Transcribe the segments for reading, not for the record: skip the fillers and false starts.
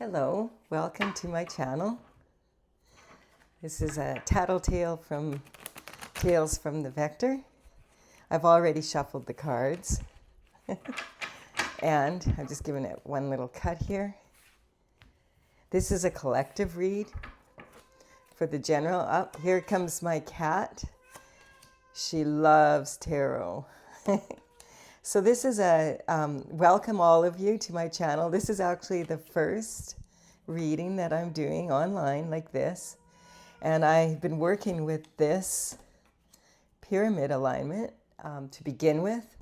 Hello, welcome to my channel. This is a tattletale from Tales from the Vector. I've already shuffled the cards and I've just given it one little cut here. This is a collective read for the general. Up here comes my cat. She loves tarot. So this is a welcome all of you to my channel. This is actually the first reading that I'm doing online like this. And I've been working with this pyramid alignment to begin with.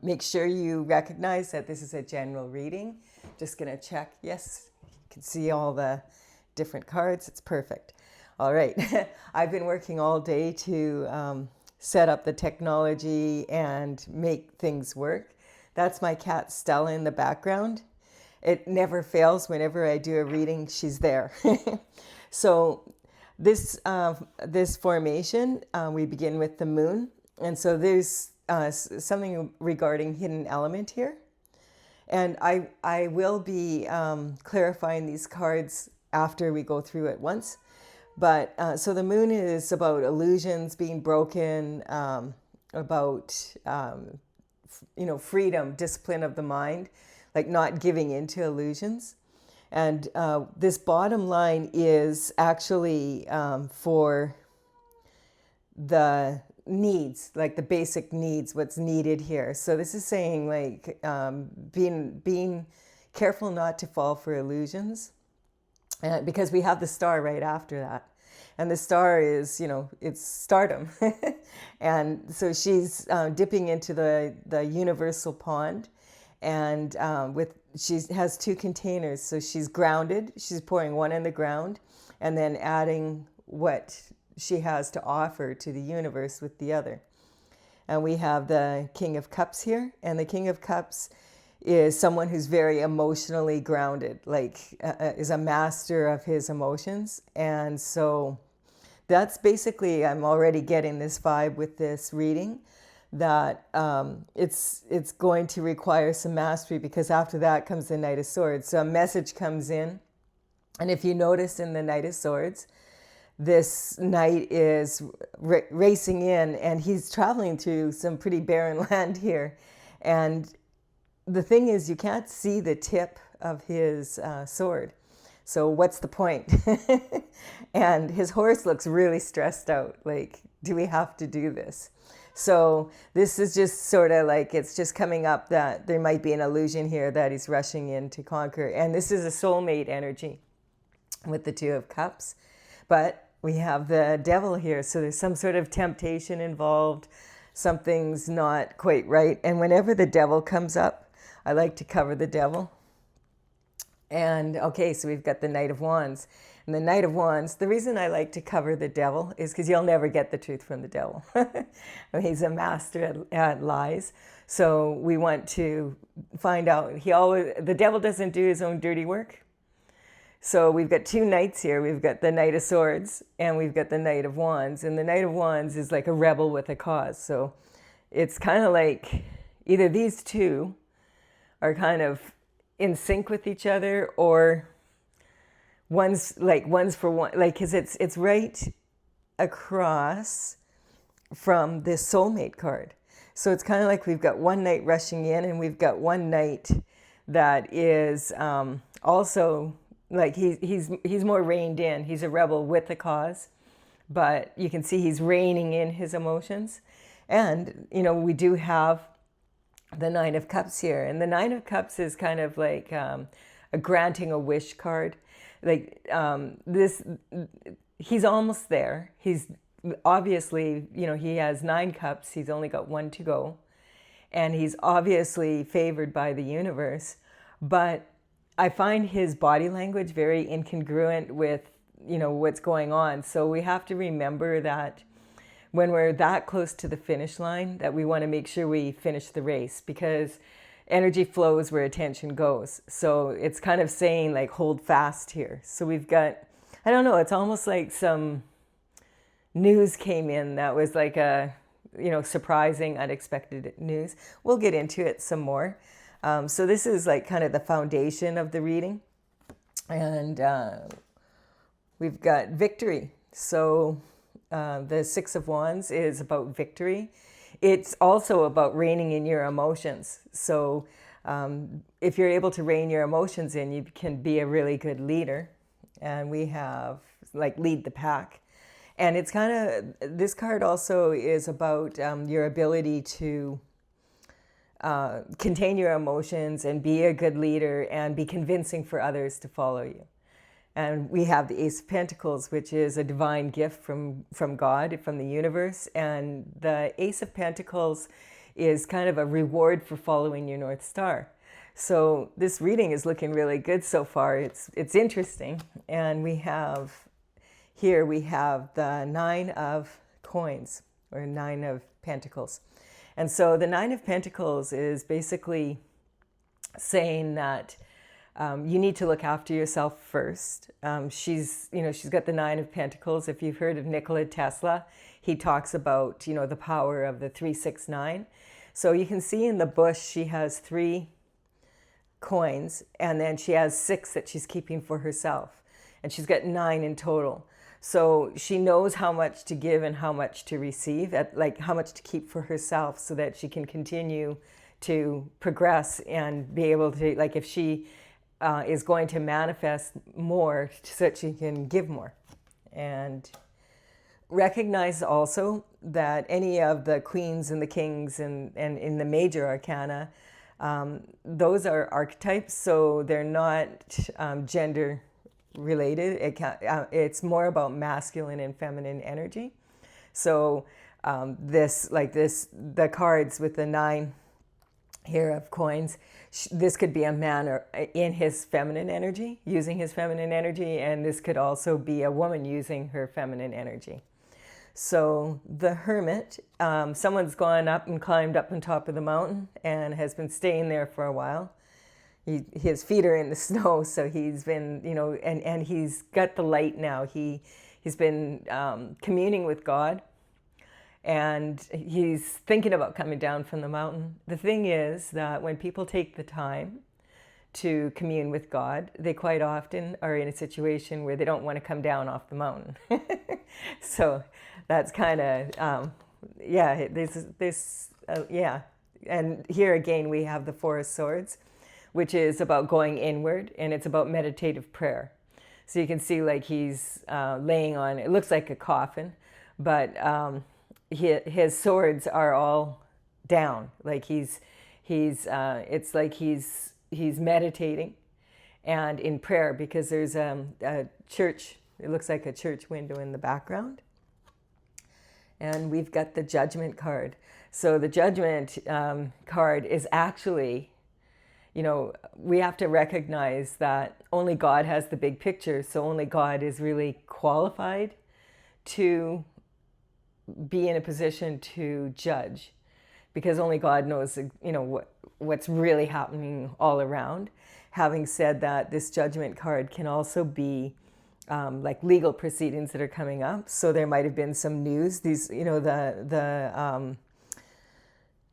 Make sure you recognize that this is a general reading. Just gonna check, yes, you can see all the different cards, it's perfect. All right, I've been working all day to set up the technology and make things work. That's my cat Stella in the background. It never fails. Whenever I do a reading, she's there. So this formation, we begin with the moon. And so there's something regarding hidden element here. And I will be clarifying these cards after we go through it once. But so the moon is about illusions being broken, about, freedom, discipline of the mind, like not giving into illusions. And this bottom line is actually for the needs, like the basic needs, what's needed here. So this is saying like being careful not to fall for illusions. Because we have the star right after that. And the star is, it's stardom. And so she's dipping into the universal pond. And she has two containers. So she's grounded. She's pouring one in the ground and then adding what she has to offer to the universe with the other. And we have the King of Cups here. And the King of Cups is someone who's very emotionally grounded, like is a master of his emotions. And so that's basically, I'm already getting this vibe with this reading, that it's going to require some mastery, because after that comes the Knight of Swords. So a message comes in. And if you notice in the Knight of Swords, this knight is racing in and he's traveling through some pretty barren land here. And the thing is, you can't see the tip of his sword. So what's the point? And his horse looks really stressed out. Like, do we have to do this? So this is just sort of like, it's just coming up that there might be an illusion here that he's rushing in to conquer. And this is a soulmate energy with the Two of Cups. But we have the Devil here. So there's some sort of temptation involved. Something's not quite right. And whenever the Devil comes up, I like to cover the Devil. And okay, so we've got the Knight of Wands. And the Knight of Wands, the reason I like to cover the Devil is because you'll never get the truth from the Devil. He's a master at lies. So we want to find out. The Devil doesn't do his own dirty work. So we've got two knights here. We've got the Knight of Swords and we've got the Knight of Wands. And the Knight of Wands is like a rebel with a cause. So it's kind of like either these two are kind of in sync with each other, or one's for one, like, because it's right across from this soulmate card. So it's kind of like we've got one knight rushing in and we've got one knight that is also like he's more reined in. He's a rebel with a cause, but you can see he's reining in his emotions. And we do have the Nine of Cups here. And the Nine of Cups is kind of like a granting a wish card. Like he's almost there. He's obviously, he has 9 cups. He's only got 1 to go. And he's obviously favored by the universe. But I find his body language very incongruent with, what's going on. So we have to remember that when we're that close to the finish line, that we want to make sure we finish the race, because energy flows where attention goes. So it's kind of saying like, hold fast here. So we've got, I don't know, it's almost like some news came in that was like a, surprising, unexpected news. We'll get into it some more. So this is like kind of the foundation of the reading. And we've got victory. So the Six of Wands is about victory. It's also about reining in your emotions. So if you're able to rein your emotions in, you can be a really good leader. And we have like lead the pack. And it's kind of, this card also is about your ability to contain your emotions and be a good leader and be convincing for others to follow you. And we have the Ace of Pentacles, which is a divine gift from God, from the universe. And the Ace of Pentacles is kind of a reward for following your North Star. So this reading is looking really good so far. It's interesting. And we have, here we have the Nine of Coins, or Nine of Pentacles. And so the Nine of Pentacles is basically saying that you need to look after yourself first. She's got the Nine of Pentacles. If you've heard of Nikola Tesla, he talks about, the power of the 369. So you can see in the bush, she has 3 coins, and then she has 6 that she's keeping for herself. And she's got 9 in total. So she knows how much to give and how much to receive, like how much to keep for herself, so that she can continue to progress and be able to, like if she is going to manifest more so that she can give more. And recognize also that any of the queens and the kings and in the major arcana, those are archetypes, so they're not gender related. It's more about masculine and feminine energy. So the cards with the 9 here of coins, this could be a man in his feminine energy, using his feminine energy, and this could also be a woman using her feminine energy. So the Hermit, someone's gone up and climbed up on top of the mountain and has been staying there for a while. His feet are in the snow, so he's been, and he's got the light now. He's been communing with God, and he's thinking about coming down from the mountain. The thing is that when people take the time to commune with God, they quite often are in a situation where they don't want to come down off the mountain. So that's kind of, yeah. And here again, we have the Four of Swords, which is about going inward, and it's about meditative prayer. So you can see like he's laying on, it looks like a coffin, but his swords are all down. Like it's like he's meditating and in prayer, because there's a church, it looks like a church window in the background. And we've got the Judgment card. So the Judgment card is actually, we have to recognize that only God has the big picture. So only God is really qualified to be in a position to judge, because only God knows, what's really happening all around. Having said that, this Judgment card can also be like legal proceedings that are coming up. So there might have been some news. These, the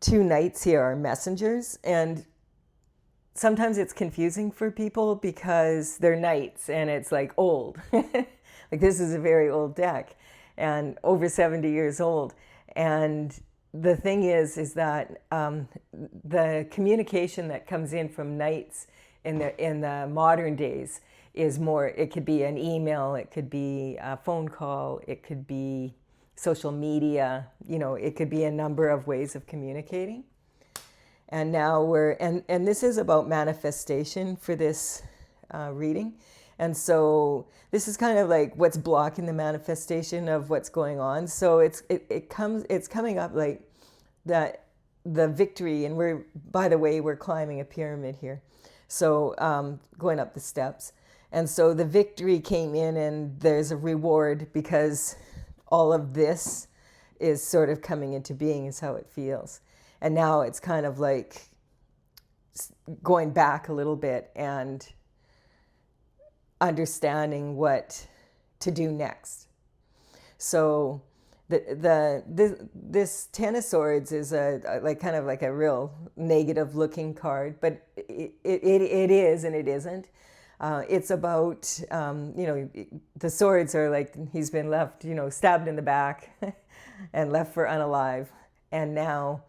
2 knights here are messengers, and sometimes it's confusing for people because they're knights and it's like old. Like this is a very old deck and over 70 years old. And the thing is that the communication that comes in from knights in the modern days is more, it could be an email, it could be a phone call, it could be social media, it could be a number of ways of communicating. And now and this is about manifestation for this reading. And so this is kind of like what's blocking the manifestation of what's going on. So it's coming up like that, the victory, and by the way, we're climbing a pyramid here. So going up the steps. And so the victory came in, and there's a reward because all of this is sort of coming into being, is how it feels. And now it's kind of like going back a little bit and understanding what to do next. So this Ten of Swords is kind of like a real negative looking card, but it is and it isn't. It's about, the swords are like he's been left, stabbed in the back and left for unalive. And now,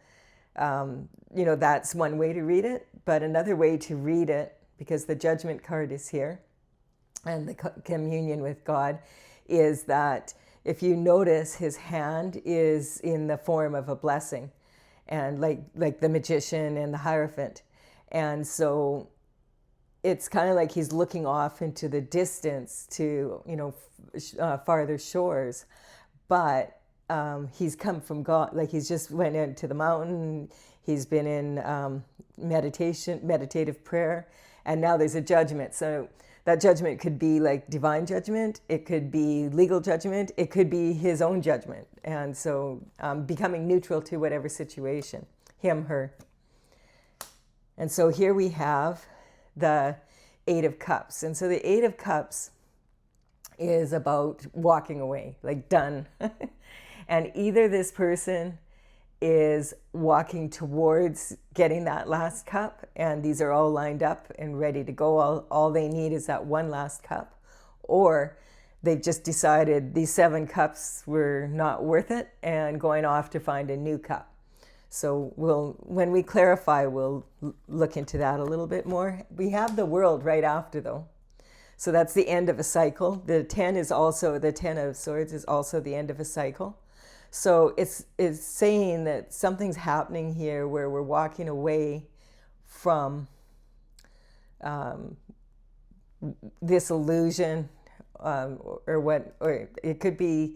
that's one way to read it. But another way to read it, because the judgment card is here and the communion with God, is that if you notice, his hand is in the form of a blessing, and like the magician and the Hierophant. And so it's kind of like he's looking off into the distance to, farther shores. But he's come from God, like he's just went into the mountain. He's been in meditative prayer, and now there's a judgment. So that judgment could be like divine judgment. It could be legal judgment. It could be his own judgment. And so becoming neutral to whatever situation, him, her. And so here we have the Eight of Cups. And so the Eight of Cups is about walking away, like done. And either this person is walking towards getting that last cup, and these are all lined up and ready to go. All they need is that one last cup. Or they've just decided these 7 cups were not worth it and going off to find a new cup. So when we clarify, we'll look into that a little bit more. We have the World right after, though. So that's the end of a cycle. The 10 of Swords is also the end of a cycle. So it's saying that something's happening here where we're walking away from this illusion, or it could be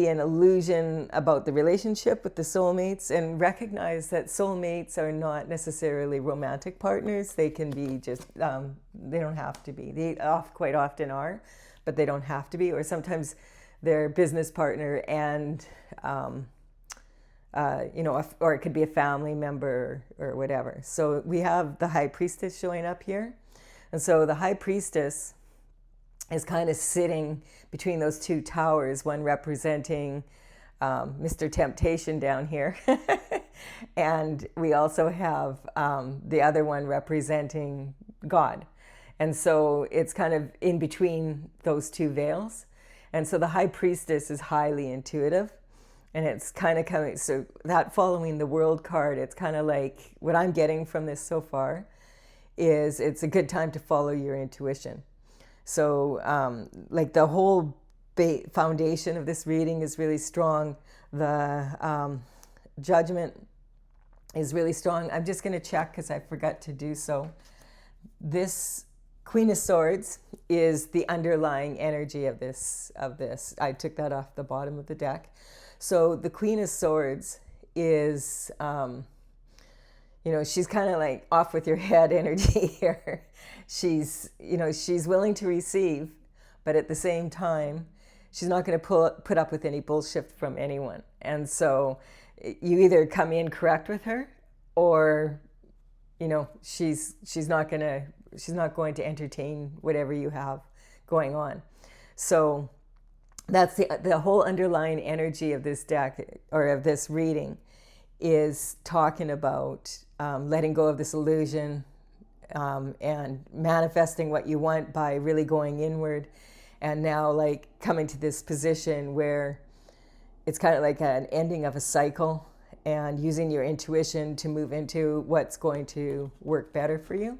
an illusion about the relationship with the soulmates, and recognize that soulmates are not necessarily romantic partners. They can be just, they don't have to be. They quite often are, but they don't have to be. Or sometimes their business partner and, or it could be a family member or whatever. So we have the High Priestess showing up here. And so the High Priestess is kind of sitting between those 2 towers, one representing Mr. Temptation down here. And we also have the other one representing God. And so it's kind of in between those 2 veils. And so the High Priestess is highly intuitive, and it's kind of coming, so that following the World card, it's kind of like, what I'm getting from this so far is it's a good time to follow your intuition. So like the whole foundation of this reading is really strong. The judgment is really strong. I'm just going to check because I forgot to do so. This Queen of Swords is the underlying energy of this. I took that off the bottom of the deck. So the Queen of Swords is, she's kind of like off with your head energy here. She's willing to receive, but at the same time, she's not going to put up with any bullshit from anyone. And so you either come in correct with her, or, she's not going to entertain whatever you have going on. So that's the whole underlying energy of this deck, or of this reading, is talking about letting go of this illusion, and manifesting what you want by really going inward. And now like coming to this position where it's kind of like an ending of a cycle, and using your intuition to move into what's going to work better for you.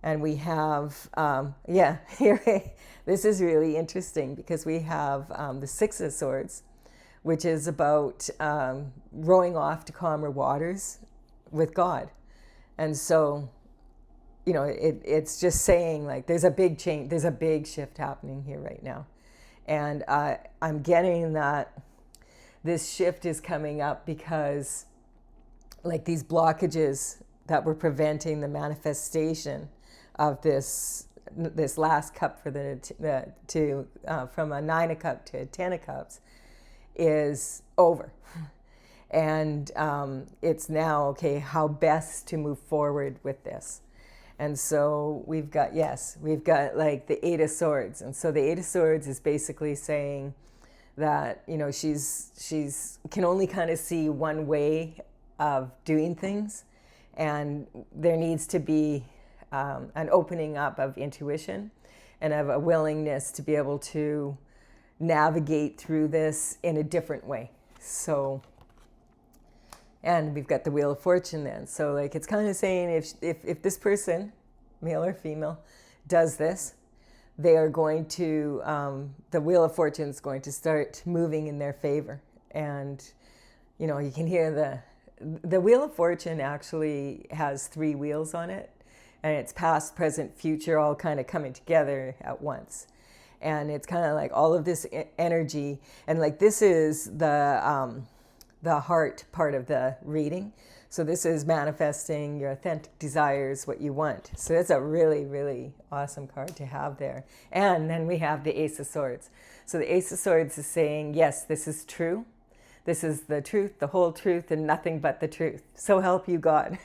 And we have, here, this is really interesting, because we have the Six of Swords, which is about rowing off to calmer waters with God. And so, it's just saying like there's a big change, there's a big shift happening here right now. And I'm getting that this shift is coming up because like these blockages that were preventing the manifestation of this last cup for from a 9 of Cups to a 10 of Cups is over. And it's now, okay, how best to move forward with this. And so we've got like the Eight of Swords. And so the Eight of Swords is basically saying that, she's can only kind of see one way of doing things. And there needs to be an opening up of intuition and of a willingness to be able to navigate through this in a different way. So, and we've got the Wheel of Fortune then. So like it's kind of saying if this person, male or female, does this, they are going to, the Wheel of Fortune is going to start moving in their favor. And, you know, you can hear the Wheel of Fortune actually has 3 wheels on it. And it's past, present, future, all kind of coming together at once. And it's kind of like all of this energy. And like this is the heart part of the reading. So this is manifesting your authentic desires, what you want. So that's a really, really awesome card to have there. And then we have the Ace of Swords. So the Ace of Swords is saying, yes, this is true. This is the truth, the whole truth, and nothing but the truth. So help you God.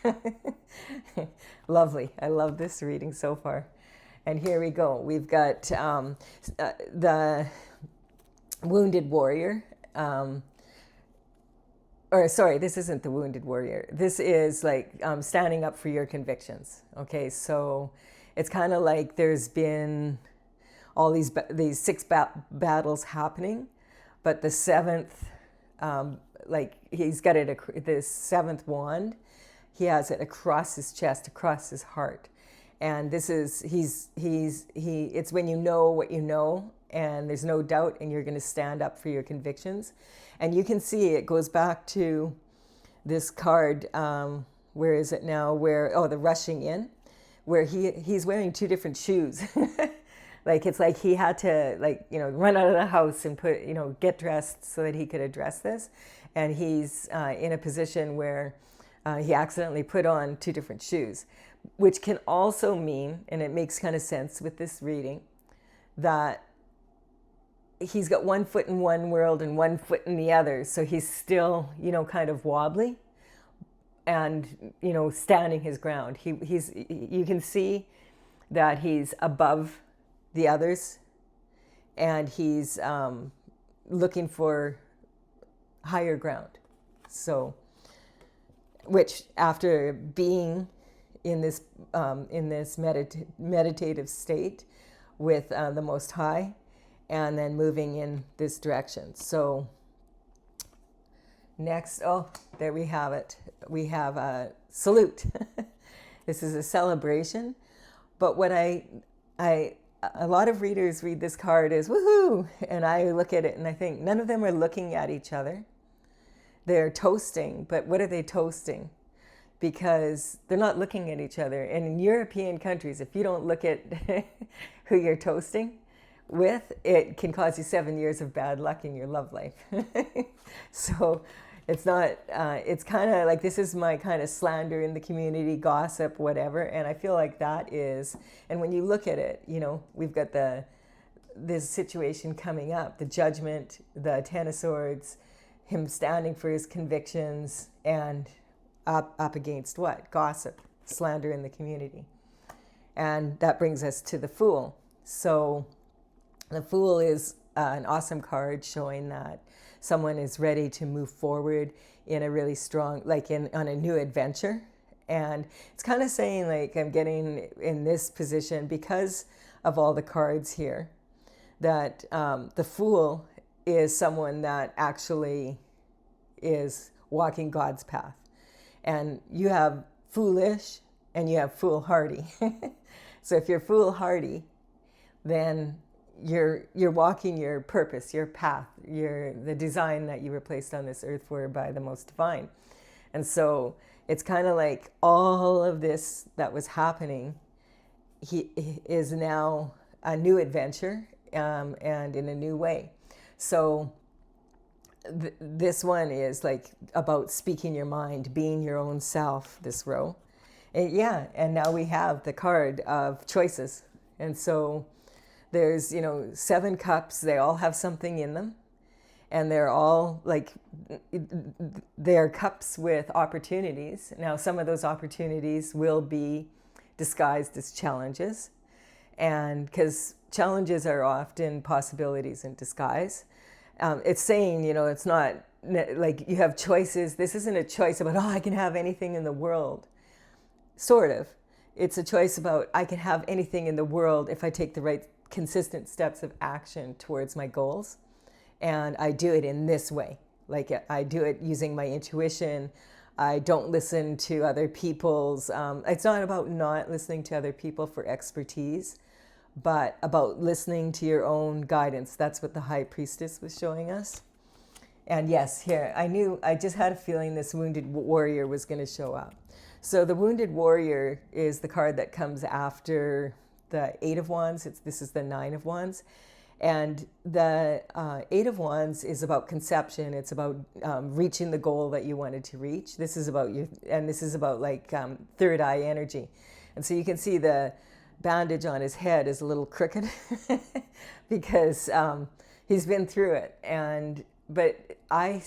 Lovely. I love this reading so far. And here we go. We've got the Wounded Warrior. Or sorry, this isn't the Wounded Warrior. This is like standing up for your convictions. Okay, so it's kind of like there's been all these 6 battles happening, but the 7th, like he's got it, this 7th wand, he has it across his chest, across his heart. And this is, it's when you know what you know, and there's no doubt, and you're going to stand up for your convictions. And you can see it goes back to this card, where is it now? The Rushing In, where he's wearing 2 different shoes. Like, it's like he had to, like, you know, run out of the house and put, you know, get dressed so that he could address this. And he's in a position where he accidentally put on 2 different shoes, which can also mean, and it makes kind of sense with this reading, that he's got 1 foot in one world and 1 foot in the other. So he's still, you know, kind of wobbly and, you know, standing his ground. You can see that he's above the others, and he's looking for higher ground. So, which after being in this meditative state with the Most High, and then moving in this direction. So next, there we have it. We have a salute. This is a celebration. But what a lot of readers read this card as woohoo, and I look at it and I think none of them are looking at each other. They're toasting, but what are they toasting? Because they're not looking at each other. And in European countries, if you don't look at who you're toasting with, it can cause you 7 years of bad luck in your love life. So it's not, it's kind of like, this is my kind of slander in the community, gossip, whatever. And I feel like that is, and when you look at it, you know, we've got this situation coming up, the Judgment, the 10 of Swords, him standing for his convictions, and up against what? Gossip, slander in the community. And that brings us to the Fool. So the Fool is an awesome card showing that someone is ready to move forward in a really strong, like on a new adventure. And it's kind of saying, like, I'm getting in this position because of all the cards here, that the Fool is someone that actually is walking God's path. And you have foolish and you have foolhardy. So if you're foolhardy, then you're walking your purpose, your path, the design that you were placed on this earth for by the Most Divine. And so it's kind of like all of this that was happening, he is now a new adventure, and in a new way. So this one is like about speaking your mind, being your own self, this row. And now we have the card of choices. And so there's, 7 cups. They all have something in them. And they're all like, they're cups with opportunities. Now, some of those opportunities will be disguised as challenges. And because challenges are often possibilities in disguise. It's saying, it's not like you have choices. This isn't a choice about, I can have anything in the world. Sort of. it's a choice about I can have anything in the world if I take the right consistent steps of action towards my goals. And I do it in this way. Like I do it using my intuition. I don't listen to other people's, it's not about not listening to other people for expertise, but about listening to your own guidance. That's what the High Priestess was showing us. And yes, here, I just had a feeling this Wounded Warrior was going to show up. So the Wounded Warrior is the card that comes after the Eight of Wands. This is the Nine of Wands. And the Eight of Wands is about conception. It's about reaching the goal that you wanted to reach. This is about you, and this is about like third eye energy. And so you can see the bandage on his head is a little crooked because he's been through it. But I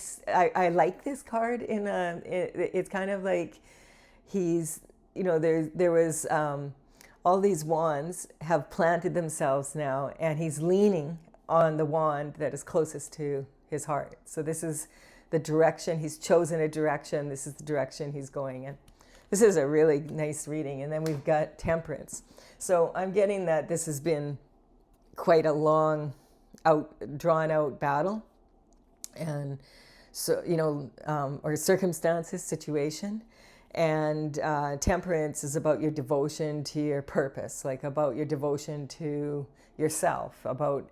like this card it's kind of like he's, there was all these wands have planted themselves now, and he's leaning on the wand that is closest to his heart. So this is the direction, he's chosen a direction, this is the direction he's going in. This is a really nice reading. And then we've got Temperance. So I'm getting that this has been quite a long, drawn out battle. And so, or circumstances, situation. And Temperance is about your devotion to your purpose, like about your devotion to yourself, about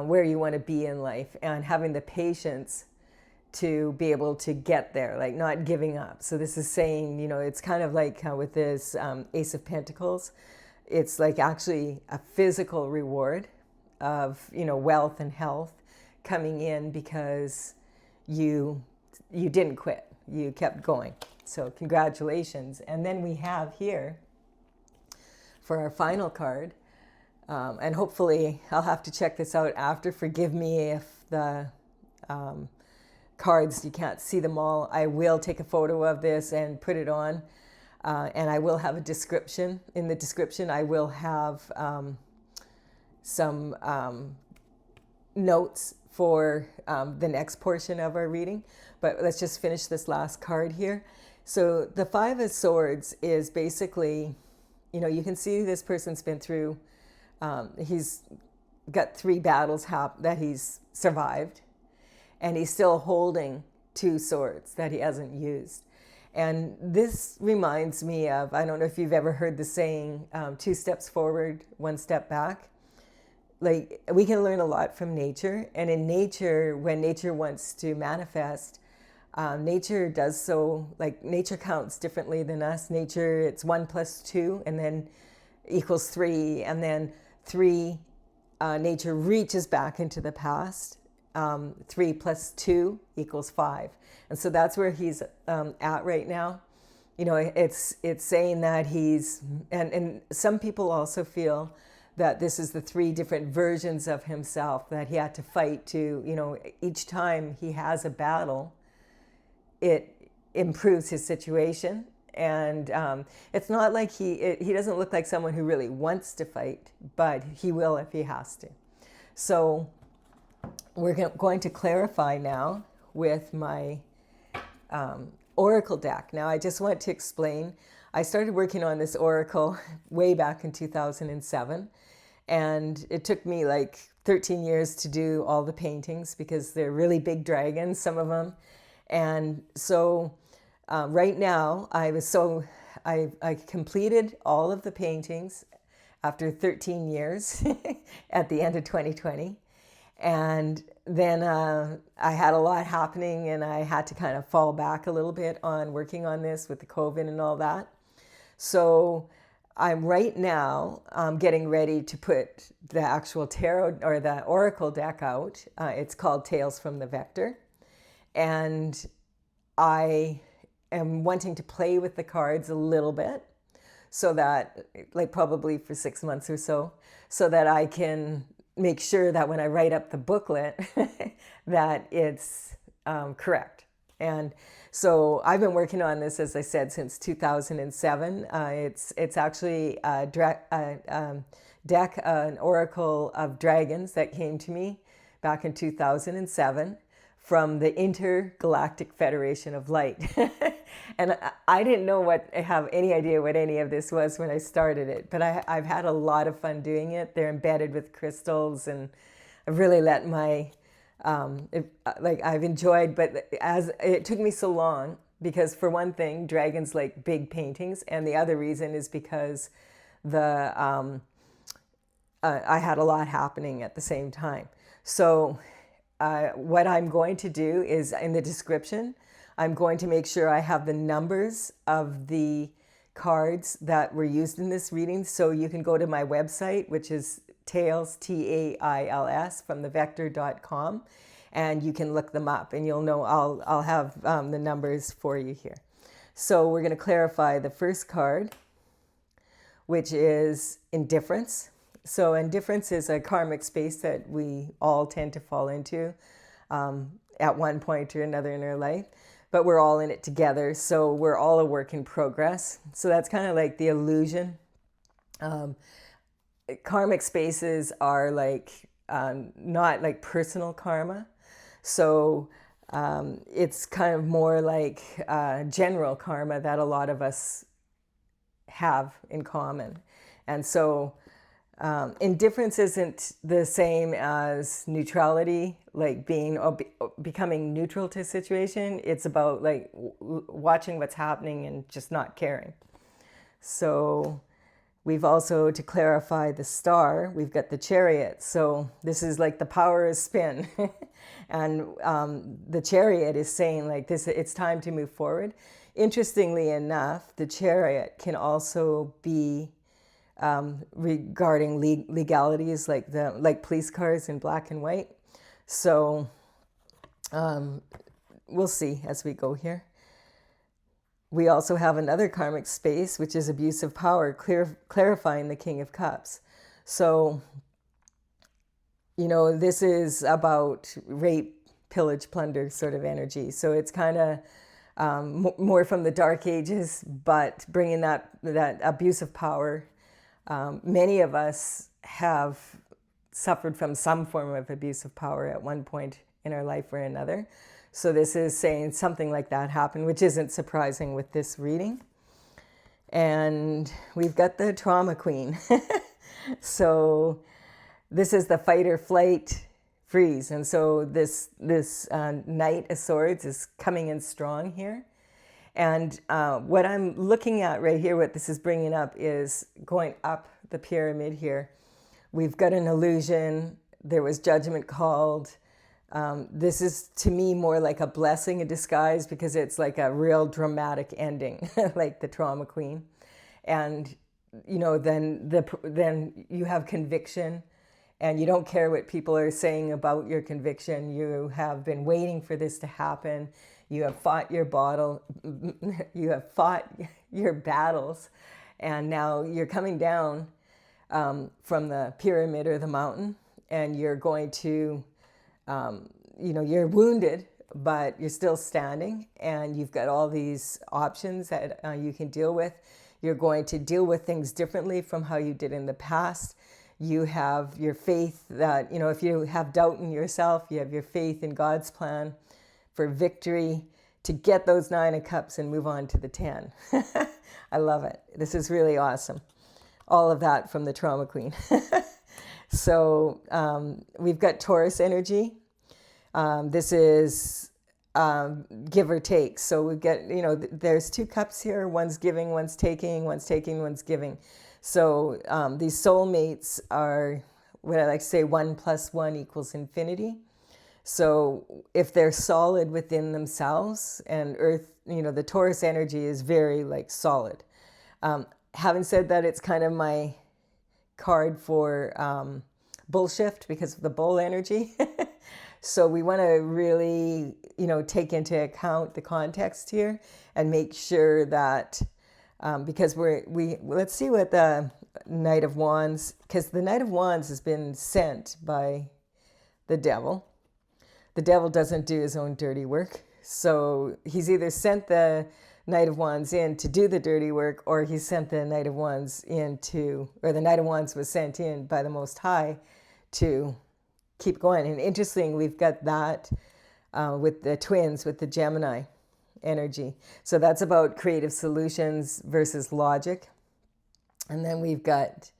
where you want to be in life, and having the patience to be able to get there, like not giving up. So this is saying, it's kind of like with this Ace of Pentacles, it's like actually a physical reward of, wealth and health coming in because you didn't quit, you kept going. So congratulations. And then we have here for our final card, and hopefully I'll have to check this out after. Forgive me if the cards, you can't see them all. I will take a photo of this and put it on, and I will have a description. In the description I will have some notes for the next portion of our reading. But let's just finish this last card here. So the Five of Swords is basically, you can see this person's been through, he's got 3 battles that he's survived, and he's still holding 2 swords that he hasn't used. And this reminds me of, I don't know if you've ever heard the saying, 2 steps forward, 1 step back. Like, we can learn a lot from nature. And in nature, when nature wants to manifest, nature does so, like nature counts differently than us. Nature, it's 1 + 2 and then equals 3. And then 3, nature reaches back into the past. 3 + 2 = 5. And so that's where he's at right now. It's saying that he's, and some people also feel that this is the 3 different versions of himself that he had to fight to, each time he has a battle, it improves his situation. And it's not like he doesn't look like someone who really wants to fight, but he will if he has to. So we're going to clarify now with my oracle deck. Now I just want to explain, I started working on this oracle way back in 2007, and it took me like 13 years to do all the paintings because they're really big dragons, some of them. And so right now I completed all of the paintings after 13 years at the end of 2020. And then I had a lot happening, and I had to kind of fall back a little bit on working on this with the COVID and all that. So I'm right now getting ready to put the actual tarot or the oracle deck out. It's called Tales from the Vector. And I am wanting to play with the cards a little bit, so that, like probably for 6 months or so that I can make sure that when I write up the booklet that it's correct. And so I've been working on this, as I said, since 2007. It's actually a deck, an oracle of dragons that came to me back in 2007 from the Intergalactic Federation of Light. And I didn't have any idea what any of this was when I started it, but I've had a lot of fun doing it. They're embedded with crystals, and I've really let my, I've enjoyed, but as it took me so long, because for one thing, dragons like big paintings, and the other reason is because I had a lot happening at the same time. So what I'm going to do is, in the description, I'm going to make sure I have the numbers of the cards that were used in this reading. So you can go to my website, which is tails, TAILS, from thevector.com, and you can look them up, and you'll know I'll have the numbers for you here. So we're going to clarify the first card, which is indifference. So indifference is a karmic space that we all tend to fall into at one point or another in our life, but we're all in it together. So we're all a work in progress. So that's kind of like the illusion. Karmic spaces are like not like personal karma. So it's kind of more like general karma that a lot of us have in common. And so indifference isn't the same as neutrality, like becoming neutral to a situation. It's about like watching what's happening and just not caring. So we've also, to clarify the star, we've got the chariot. So this is like the power of spin. And the chariot is saying like this, it's time to move forward. Interestingly enough, the chariot can also be regarding legalities, like police cars in black and white. So we'll see as we go here. We also have another karmic space, which is abuse of power, clarifying the King of Cups. So, you know, this is about rape, pillage, plunder sort of energy. So it's kind of more from the Dark Ages, but bringing that abuse of power. Many of us have suffered from some form of abuse of power at one point in our life or another. So this is saying something like that happened, which isn't surprising with this reading. And we've got the trauma queen. So this is the fight or flight, freeze. And so this Knight of Swords is coming in strong here. And what I'm looking at right here, what this is bringing up, is going up the pyramid here. We've got an illusion. There was judgment called. This is, to me, more like a blessing in disguise, because it's like a real dramatic ending, like the trauma queen. And, you know, then you have conviction, and you don't care what people are saying about your conviction. You have been waiting for this to happen. You have fought your battles, and now you're coming down from the pyramid or the mountain, and you're going to, you know, you're wounded, but you're still standing, and you've got all these options that you can deal with. You're going to deal with things differently from how you did in the past. You have your faith that, you know, if you have doubt in yourself, you have your faith in God's plan for victory, to get those 9 of Cups and move on to the 10. I love it. This is really awesome. All of that from the trauma queen. So we've got Taurus energy. This is give or take. So we've got, you know, there's 2 cups here. One's giving, one's taking, one's taking, one's giving. So these soulmates are what I like to say, 1 + 1 = infinity. So if they're solid within themselves, and Earth, you know, the Taurus energy is very like solid. Having said that, it's kind of my card for bull shift because of the bull energy. So we want to really, you know, take into account the context here and make sure that, because let's see what the Knight of Wands, because the Knight of Wands has been sent by the devil. The devil doesn't do his own dirty work. So he's either sent the Knight of Wands in to do the dirty work, or he sent the Knight of Wands or the Knight of Wands was sent in by the Most High to keep going. And interesting, we've got that with the twins, with the Gemini. energy. So that's about creative solutions versus logic. And then we've got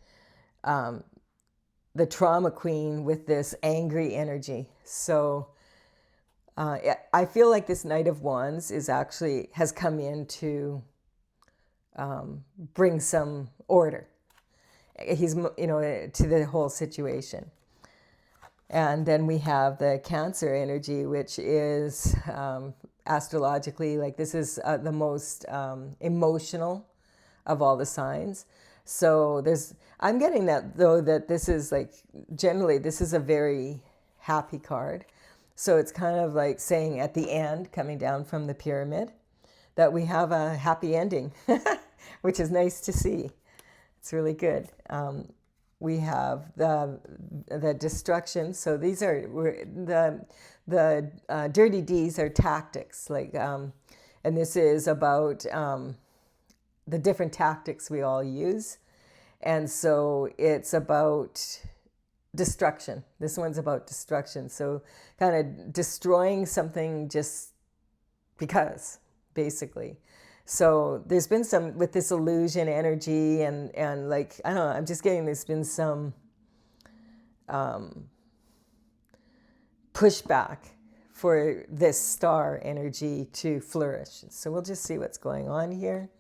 the trauma queen with this angry energy. So I feel like this Knight of Wands has come in to bring some order. He's, to the whole situation. And then we have the Cancer energy, which is astrologically, like this is the most emotional of all the signs. So I'm getting that though, that this is like, generally this is a very happy card. So it's kind of like saying at the end, coming down from the pyramid, that we have a happy ending, which is nice to see. It's really good. We have the destruction. So these are the dirty D's are tactics, like, and this is about the different tactics we all use. And so it's about destruction. This one's about destruction. So kind of destroying something just because, basically. So there's been some, with this illusion energy and like, I don't know, I'm just getting there's been some pushback for this star energy to flourish. So we'll just see what's going on here.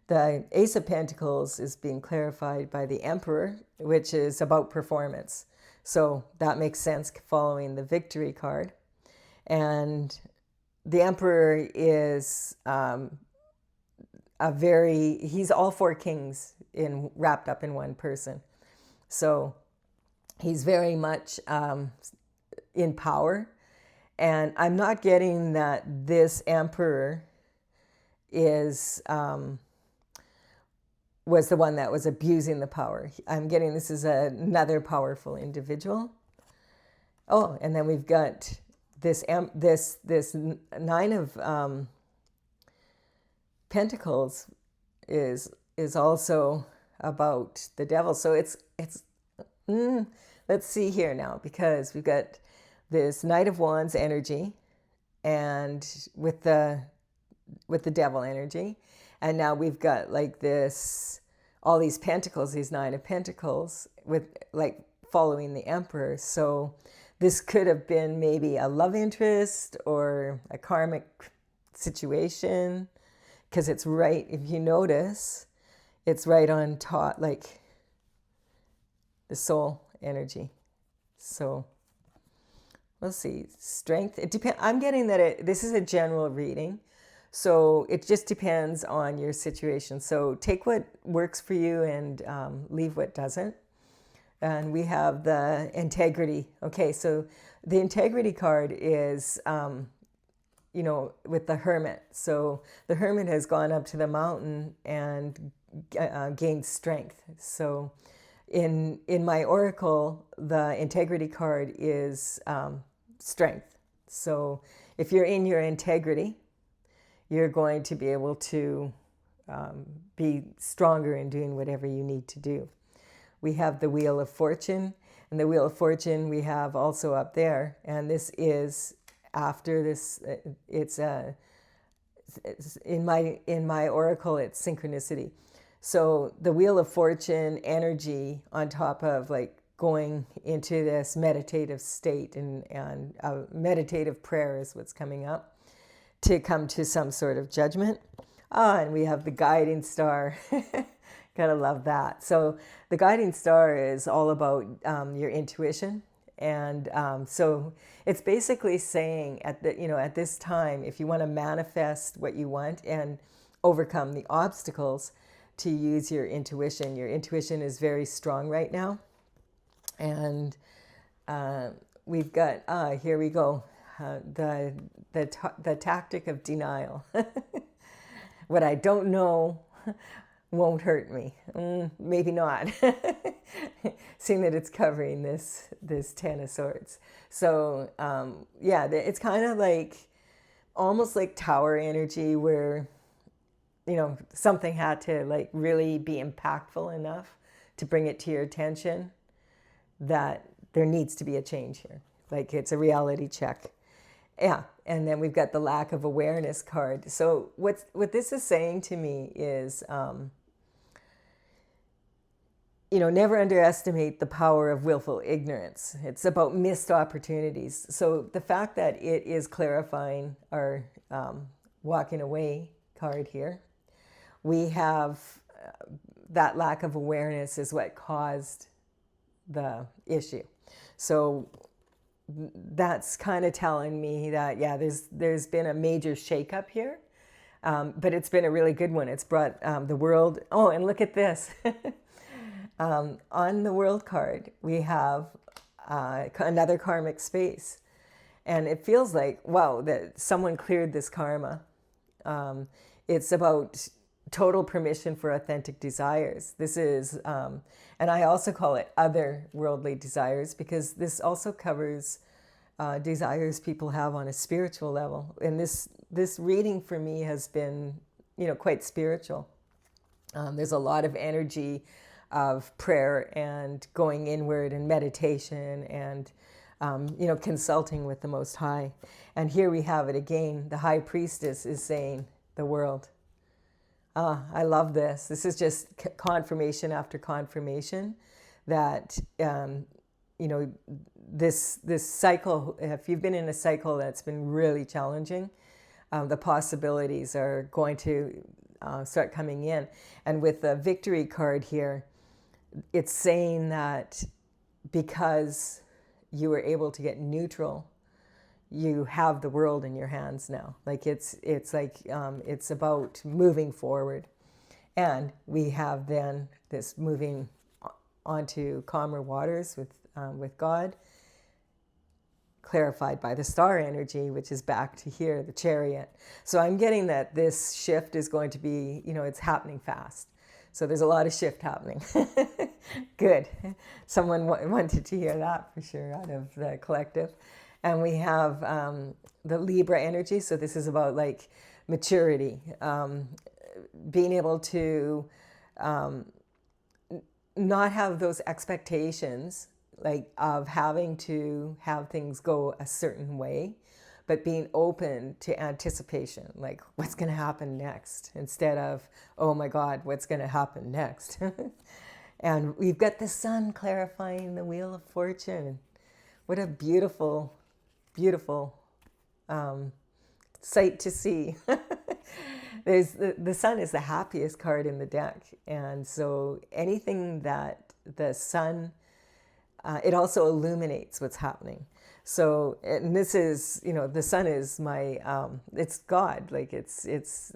The Ace of Pentacles is being clarified by the Emperor, which is about performance. So that makes sense following the Victory card. And the Emperor is he's all four kings wrapped up in one person. So he's very much in power. And I'm not getting that this Emperor was the one that was abusing the power. I'm getting this is another powerful individual. Oh, and then we've got this Nine of Pentacles is also about the devil. So it's let's see here now, because we've got this Knight of Wands energy and with the devil energy. And now we've got like all these pentacles, these Nine of Pentacles with like following the Emperor. So this could have been maybe a love interest or a karmic situation, because it's right, if you notice, it's right on top, like the soul energy. So we'll see. Strength, it depends. I'm getting that this is a general reading. So it just depends on your situation. So take what works for you and leave what doesn't. And we have the integrity. Okay, so the integrity card is, with the Hermit. So the Hermit has gone up to the mountain and gained strength. So in my oracle, the integrity card is strength. So if you're in your integrity, you're going to be able to be stronger in doing whatever you need to do. We have the Wheel of Fortune, and the Wheel of Fortune we have also up there. And this is after this. It's in my oracle. It's synchronicity. So the Wheel of Fortune energy on top of like going into this meditative state and meditative prayer is what's coming up, to come to some sort of judgment. And we have the guiding star. Gotta love that. So the guiding star is all about your intuition. And so it's basically saying at this time, if you want to manifest what you want and overcome the obstacles, to use your intuition. Your intuition is very strong right now. And we've got, here we go. The tactic of denial. What I don't know won't hurt me. Maybe not. Seeing that it's covering this Ten of Swords. So yeah, it's kind of like almost like tower energy, where something had to like really be impactful enough to bring it to your attention that there needs to be a change here. Like it's a reality check. Yeah, And then we've got the lack of awareness card. So what this is saying to me is, never underestimate the power of willful ignorance. It's about missed opportunities. So the fact that it is clarifying our walking away card here, we have that lack of awareness is what caused the issue. So that's kind of telling me that, yeah, there's been a major shakeup here, but it's been a really good one. It's brought the world. Oh, and look at this. On the world card, we have another karmic space. And it feels like, wow, that someone cleared this karma. It's about total permission for authentic desires. This is, and I also call it other worldly desires, because this also covers desires people have on a spiritual level. And this reading for me has been, quite spiritual. There's a lot of energy of prayer and going inward and meditation and, consulting with the Most High. And here we have it again. The High Priestess is saying the world. I love this. This is just confirmation after confirmation that, this cycle, if you've been in a cycle that's been really challenging, the possibilities are going to start coming in. And with the victory card here, it's saying that because you were able to get neutral, you have the world in your hands now. Like it's about moving forward. And we have then this moving onto calmer waters with God, clarified by the star energy, which is back to here, the Chariot. So I'm getting that this shift is going to be, it's happening fast. So there's a lot of shift happening. Good. Someone wanted to hear that for sure out of the collective. And we have the Libra energy. So this is about like maturity, being able to not have those expectations like of having to have things go a certain way, but being open to anticipation, like what's going to happen next, instead of, oh my God, what's going to happen next? And we've got the sun clarifying the Wheel of Fortune. What a beautiful, beautiful sight to see. The sun is the happiest card in the deck. And so anything that the sun, it also illuminates what's happening. So, and this is, the sun is my, it's God, like it's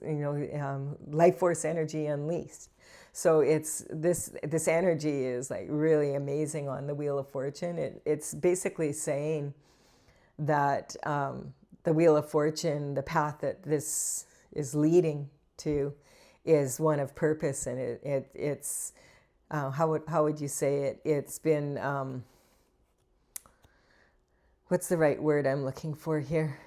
life force energy unleashed. So it's this energy is like really amazing on the Wheel of Fortune. It's basically saying that the Wheel of Fortune, the path that this is leading to, is one of purpose, and it's how would you say it? It's been what's the right word I'm looking for here?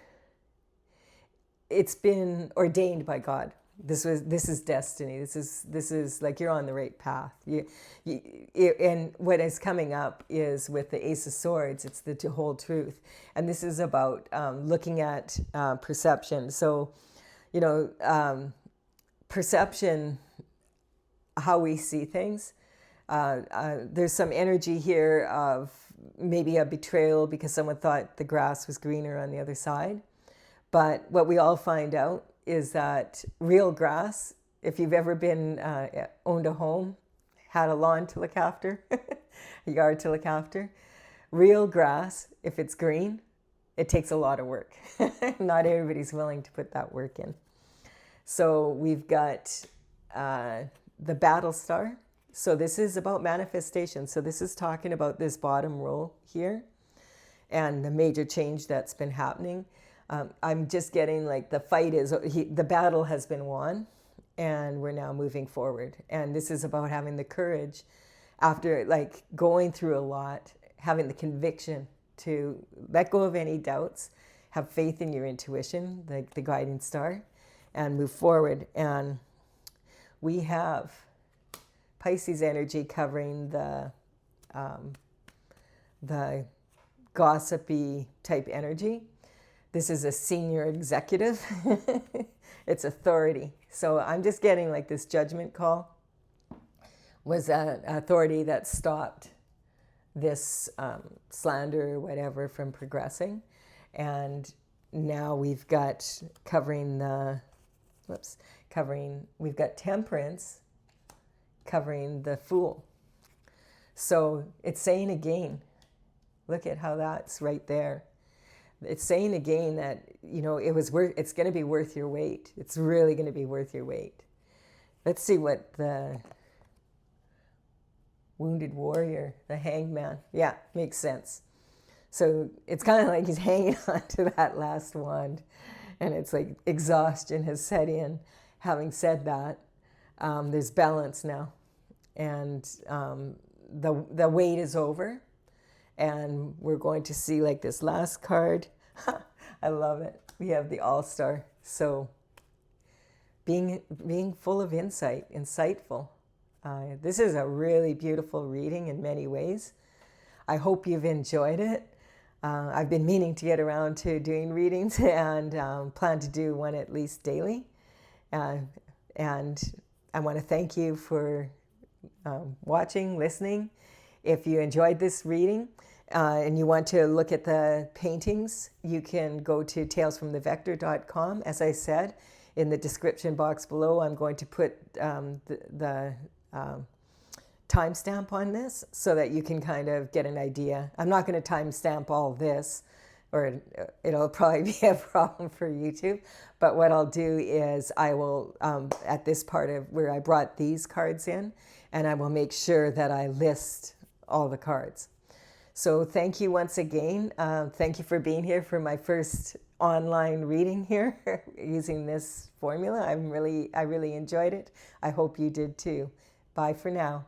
It's been ordained by God. This is destiny. This is like you're on the right path. And what is coming up is with the Ace of Swords. It's the whole truth, and this is about looking at perception. So, perception, how we see things. There's some energy here of maybe a betrayal because someone thought the grass was greener on the other side. But what we all find out is that real grass, if you've ever been owned a home, had a lawn to look after, a yard to look after, real grass, if it's green, it takes a lot of work. Not everybody's willing to put that work in. So we've got the battle star. So this is about manifestation. So this is talking about this bottom row here and the major change that's been happening. I'm just getting like the fight is, the battle has been won, and we're now moving forward. And this is about having the courage after like going through a lot, having the conviction to let go of any doubts, have faith in your intuition, the guiding star, and move forward. And we have Pisces energy covering the gossipy type energy. this is a senior executive. It's authority. So I'm just getting like this judgment call was an authority that stopped this slander or whatever from progressing. And now we've got covering the, we've got temperance covering the fool. So it's saying again, look at how that's right there. It's saying again that, you know, it's going to be worth your weight. It's really going to be worth your weight. Let's see what the wounded warrior, the hangman. Yeah, makes sense. So it's kind of like he's hanging on to that last wand, and it's like exhaustion has set in. Having said that, there's balance now, and the wait is over, and we're going to see like this last card. I love it. We have the All-Star. So being full of insight, insightful. This is a really beautiful reading in many ways. I hope you've enjoyed it. I've been meaning to get around to doing readings and plan to do one at least daily. And I want to thank you for watching, listening. If you enjoyed this reading and you want to look at the paintings, you can go to talesfromthevector.com. As I said, in the description box below, I'm going to put the timestamp on this so that you can kind of get an idea. I'm not going to timestamp all this, or it'll probably be a problem for YouTube. But what I'll do is I will, at this part of where I brought these cards in, and I will make sure that I list all the cards. So thank you once again. Thank you for being here for my first online reading here using this formula. I really enjoyed it. I hope you did too. Bye for now.